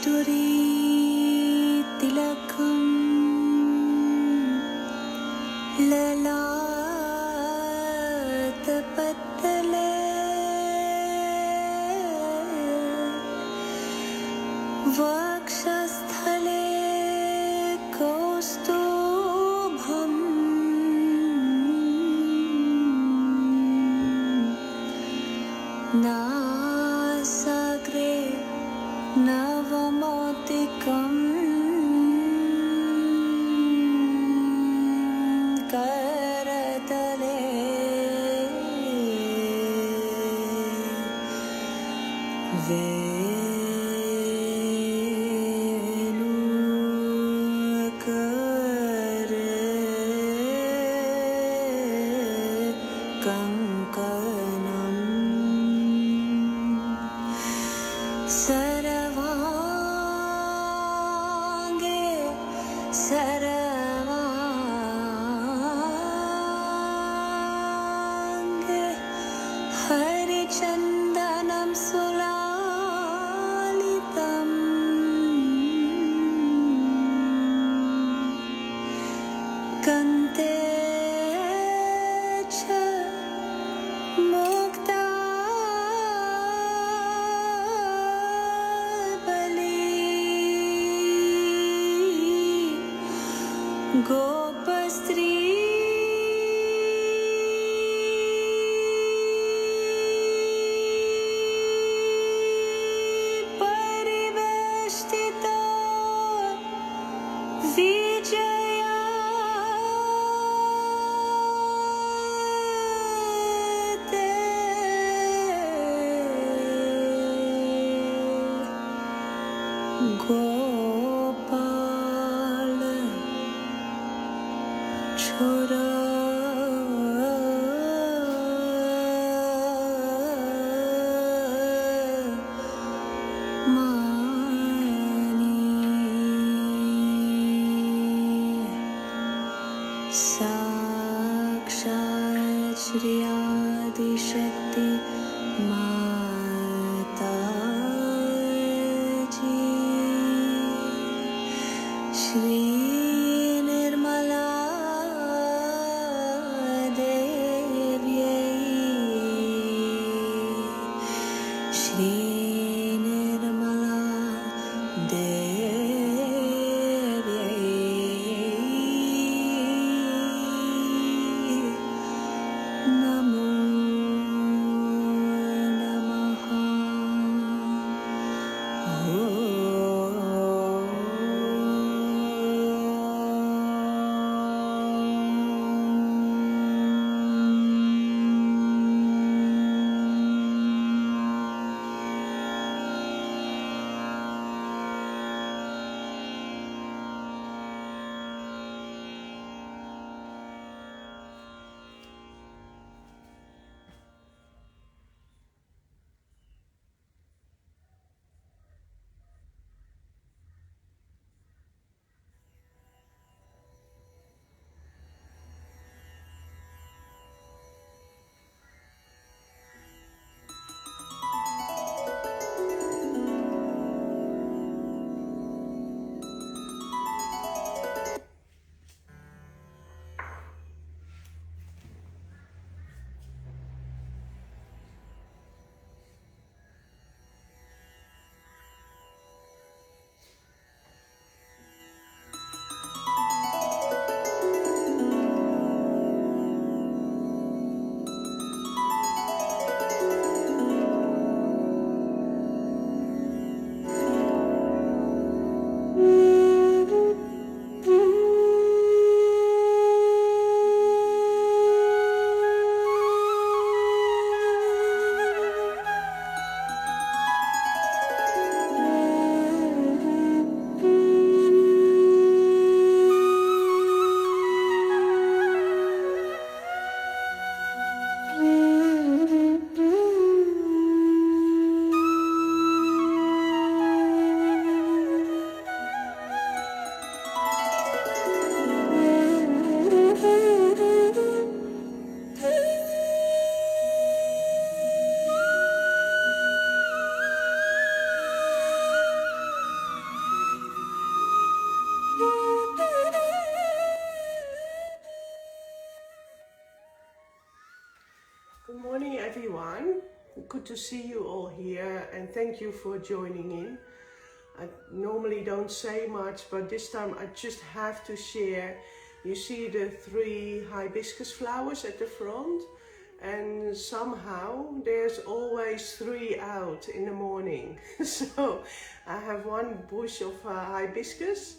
कस्तूरी तिलकं ललाटपटले वक्षस्थले कौस्तुभम् नासाग्रे नवमौक्तिकम् करतले वेणुकरे कंकणम् सर्वांगे सर्वांगे हरिचन्दनं सुलालितम् कन्ते च मुक्ता गोपस्त्री परिवेष्टिता विजयाते गोपाल छोरा मानी साक्षात् श्री आदिशक्ति माताजी श्री निर्मला श्री निर्मला देव्यै नमो नमः। everyone. Good to see you all here, and thank you for joining in. I normally don't say much, but this time I just have to share. You see the 3 hibiscus flowers at the front, and somehow there's always 3 out in the morning. So I have 1 bush of hibiscus,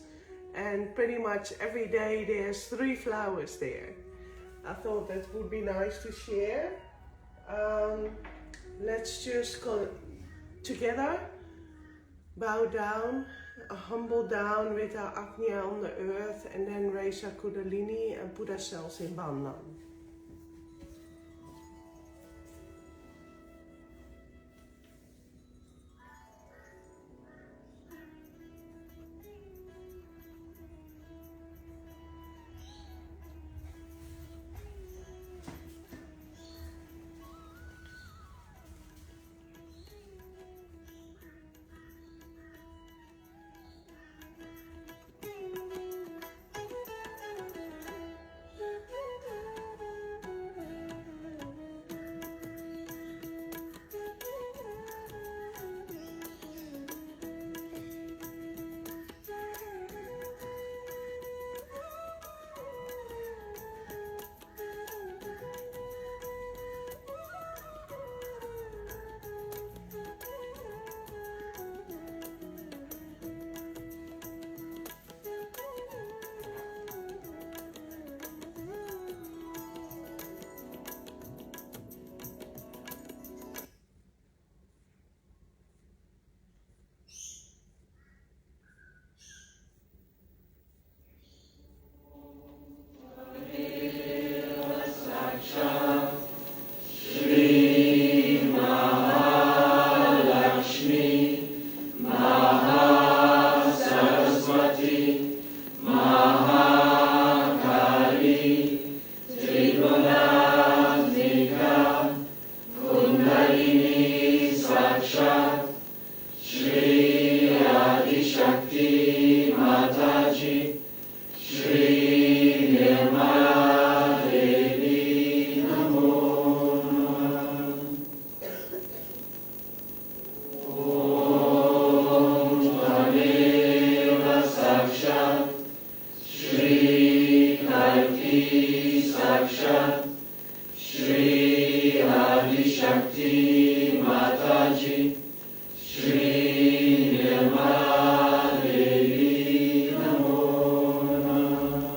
and pretty much every day there's 3 flowers there. I thought that would be nice to share. Let's just go together, bow down, a humble down with our Agnya on the earth, and then raise our Kundalini and put ourselves in Bandhan. Shri Mataji, Shri Mataji, Namo Namah. Om Tadeva Sakshat, Shri Kalki Sakshat, Shri Adi Shakti Mataji, Shri Nirmala Devi Namo Namah.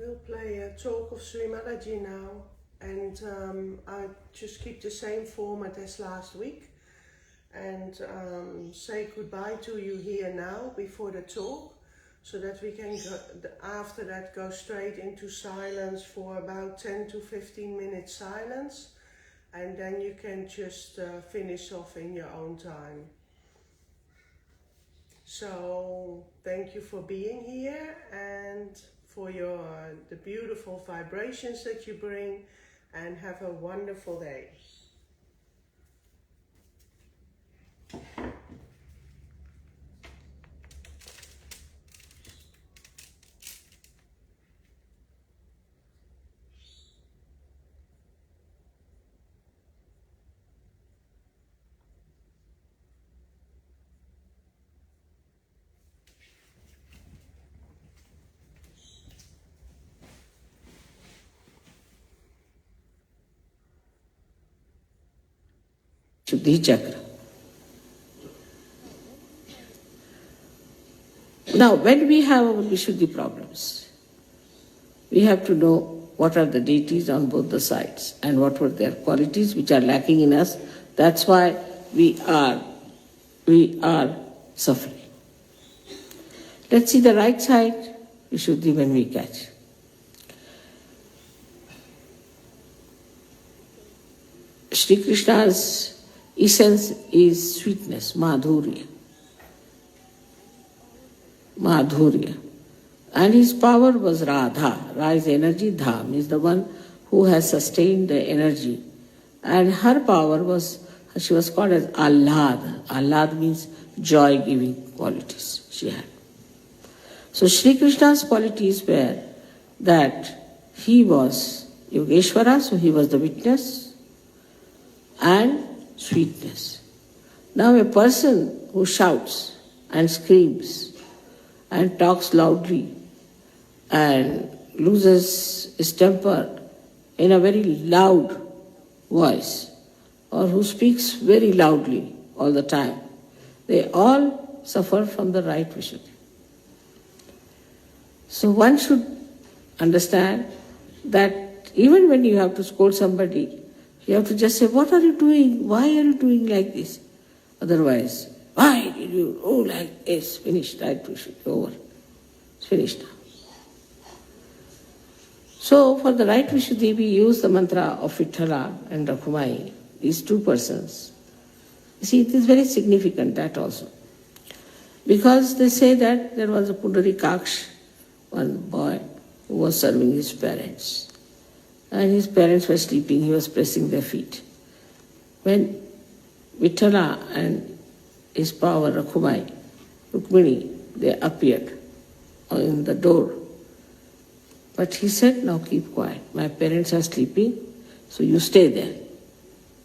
will play a talk of Shri Mataji now, and I just keep the same format as last week, and say goodbye to you here now before the talk, so that we can go, after that go straight into silence for about 10 to 15 minutes silence, and then you can just finish off in your own time. So thank you for being here and for the beautiful vibrations that you bring, and have a wonderful day. Shuddhi Chakra. Now, when we have our Vishuddhi problems, we have to know what are the deities on both the sides and what were their qualities which are lacking in us. That's why we are suffering. Let's see the right side, Vishuddhi, when we catch. Shri Krishna's essence is sweetness, madhurya. Madhurya. And his power was Radha. Ra is energy, Dham is the one who has sustained the energy. And her power was, she was called as Ahlad. Ahlad means joy-giving qualities she had. So Shri Krishna's qualities were that he was Yogeshwara, so he was the witness, and sweetness. Now a person who shouts and screams and talks loudly and loses his temper in a very loud voice, or who speaks very loudly all the time, they all suffer from the right Vishuddhi. So one should understand that even when you have to scold somebody, you have to just say, what are you doing? Why are you doing like this? Otherwise, why did you, like this? Finished, right Vishuddhi, over. It's finished now. So for the right Vishuddhi, we use the mantra of Vithala and Rakhumai, these two persons. You see, it is very significant, that also. Because they say that there was a Pundarikaksh, one boy, who was serving his parents. And his parents were sleeping, he was pressing their feet. When Vithala and his power, Rakhumai, Rukmini, they appeared in the door. But he said, now keep quiet. My parents are sleeping, so you stay there.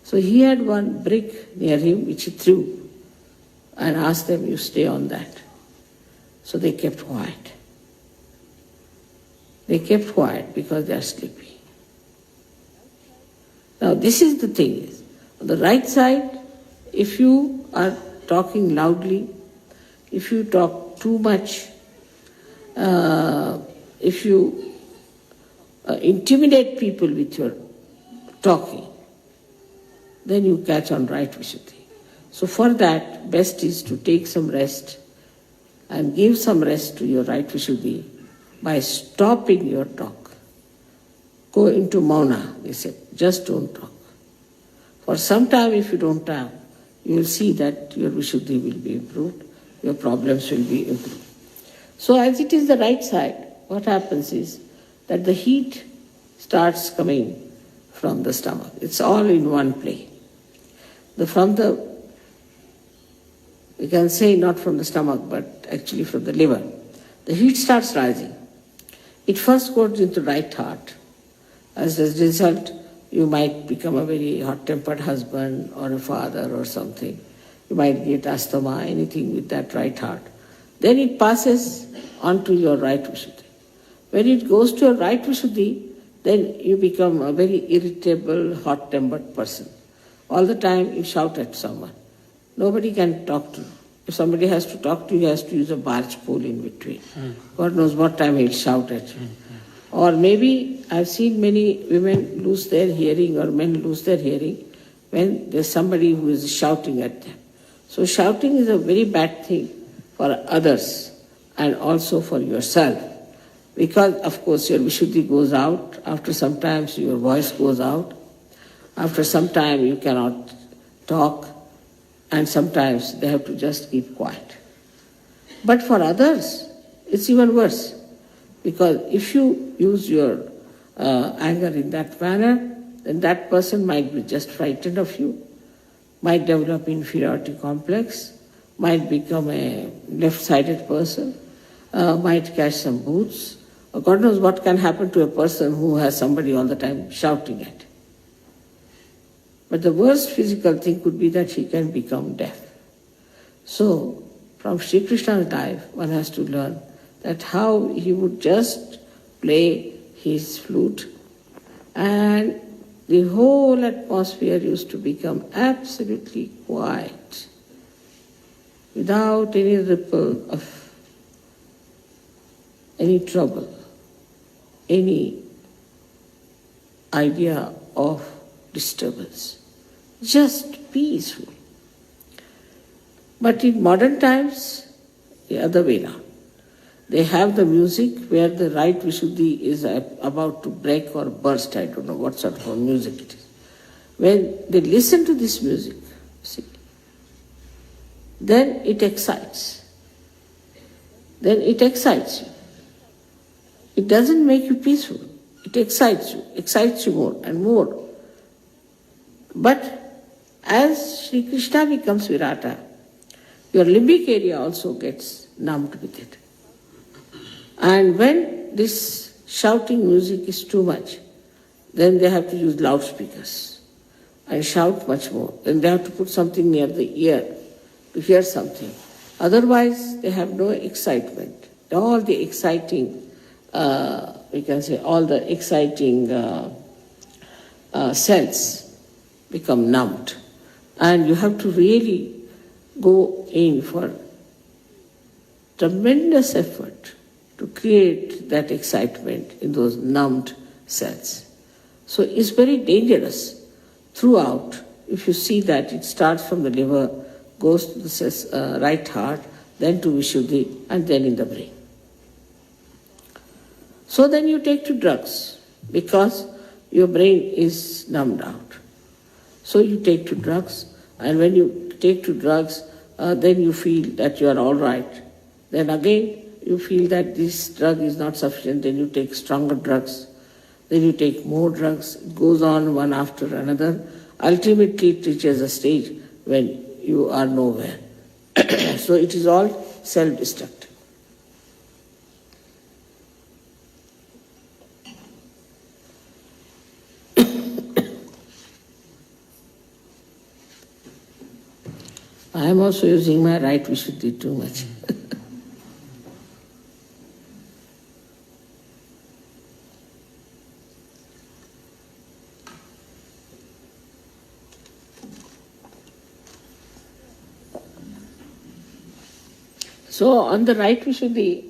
So he had one brick near him which he threw and asked them, you stay on that. So they kept quiet. They kept quiet because they are sleepy. Now this is the thing. On the right side, if you are talking loudly, if you talk too much, if you intimidate people with your talking, then you catch on right Vishuddhi. So for that, best is to take some rest and give some rest to your right Vishuddhi by stopping your talk. Go into mauna, they said, just don't talk. For some time if you don't talk, you will see that your Vishuddhi will be improved, your problems will be improved. So as it is the right side, what happens is that the heat starts coming from the stomach. It's all in one play. We can say not from the stomach, but actually from the liver. The heat starts rising. It first goes into right heart. As a result, you might become a very hot-tempered husband or a father or something. You might get asthma, anything with that right heart. Then it passes on to your right Vishuddhi. When it goes to your right Vishuddhi, then you become a very irritable, hot-tempered person. All the time you shout at someone. Nobody can talk to you. If somebody has to talk to you, he has to use a barge pole in between. God knows what time he'll shout at you. Or maybe I've seen many women lose their hearing or men lose their hearing when there's somebody who is shouting at them. So shouting is a very bad thing for others and also for yourself. Because of course your Vishuddhi goes out, after some time your voice goes out, after some time you cannot talk, and sometimes they have to just keep quiet. But for others, it's even worse, because if you use your anger in that manner, then that person might be just frightened of you, might develop inferiority complex, might become a left-sided person, might catch some boots. God knows what can happen to a person who has somebody all the time shouting at him. But the worst physical thing could be that he can become deaf. So, from Sri Krishna's life, one has to learn that how he would just play his flute and the whole atmosphere used to become absolutely quiet, without any ripple of any trouble, any idea of disturbance, just peaceful. But in modern times, the other way now. They have the music where the right Vishuddhi is about to break or burst, I don't know what sort of music it is. When they listen to this music, see, then it excites. Then it excites you. It doesn't make you peaceful. It excites you more and more. But as Sri Krishna becomes Virata, your limbic area also gets numbed with it. And when this shouting music is too much, then they have to use loudspeakers and shout much more. Then they have to put something near the ear to hear something. Otherwise, they have no excitement. All the exciting, we can say, all the exciting cells become numbed. And you have to really go in for tremendous effort to create that excitement in those numbed cells. So it's very dangerous throughout. If you see that it starts from the liver, goes to the right heart, then to Vishuddhi, and then in the brain. So then you take to drugs, because your brain is numbed out. So you take to drugs, and when you take to drugs, then you feel that you are all right. Then again, you feel that this drug is not sufficient, then you take stronger drugs, then you take more drugs. It goes on one after another. Ultimately, it reaches a stage when you are nowhere. So it is all self-destructive. I am also using my right Vishuddhi too much. So on the right Vishuddhi,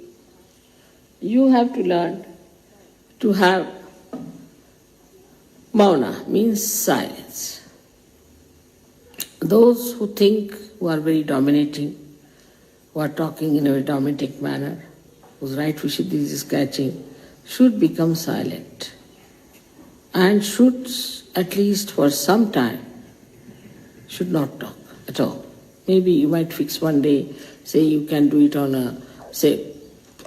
you have to learn to have mauna, means silence. Those who think, who are very dominating, who are talking in a very dominating manner, whose right Vishuddhi is catching, should become silent and should, at least for some time, should not talk at all. Maybe you might fix one day, say you can do it on say,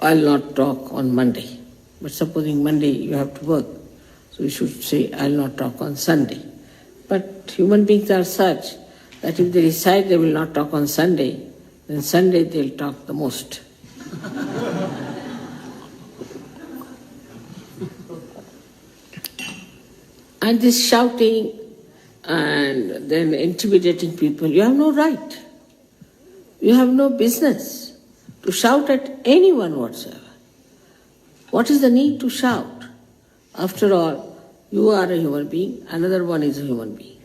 I'll not talk on Monday. But supposing Monday you have to work, so you should say, I'll not talk on Sunday. But human beings are such that if they decide they will not talk on Sunday, then Sunday they'll talk the most. And this shouting and then intimidating people, you have no right. You have no business to shout at anyone whatsoever. What is the need to shout? After all, you are a human being, another one is a human being.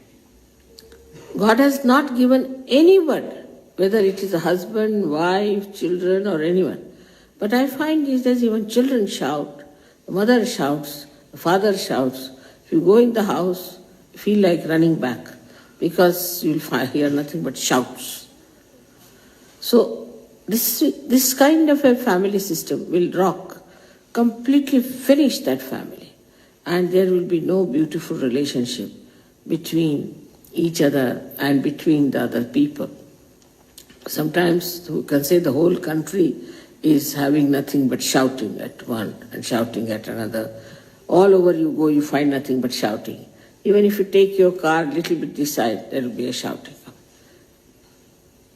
God has not given anyone, whether it is a husband, wife, children or anyone. But I find these days even children shout The mother shouts, the father shouts. If you go in the house, you feel like running back because you'll hear nothing but shouts. So this kind of a family system will rock, completely finish that family, and there will be no beautiful relationship between each other and between the other people. Sometimes you can say the whole country is having nothing but shouting at one and shouting at another. All over you go, you find nothing but shouting. Even if you take your car a little bit this side, there will be a shouting.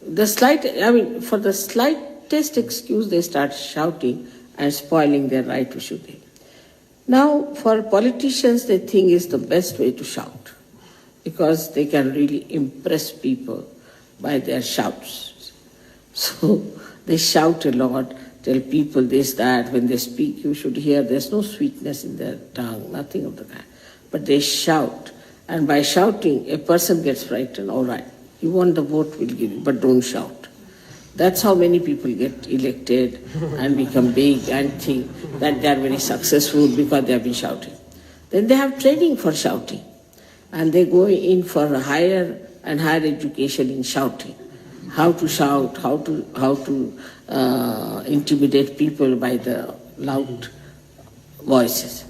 For the slightest excuse, they start shouting and spoiling their right to shooting. Now, for politicians, they think it's the best way to shout because they can really impress people by their shouts. So they shout a lot, tell people this, that. When they speak, you should hear there's no sweetness in their tongue, nothing of the kind. But they shout, and by shouting, a person gets frightened. All right, you want the vote, we'll give you, but don't shout. That's how many people get elected and become big and think that they are very successful because they have been shouting. Then they have training for shouting, and they go in for a higher and higher education in shouting. How to shout, how to intimidate people by the loud voices.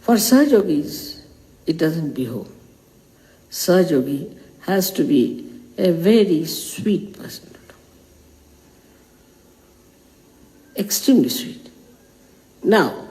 For Sahaja Yogis, it doesn't behove. Sahaja Yogi has to be a very sweet person. Extremely sweet. Now,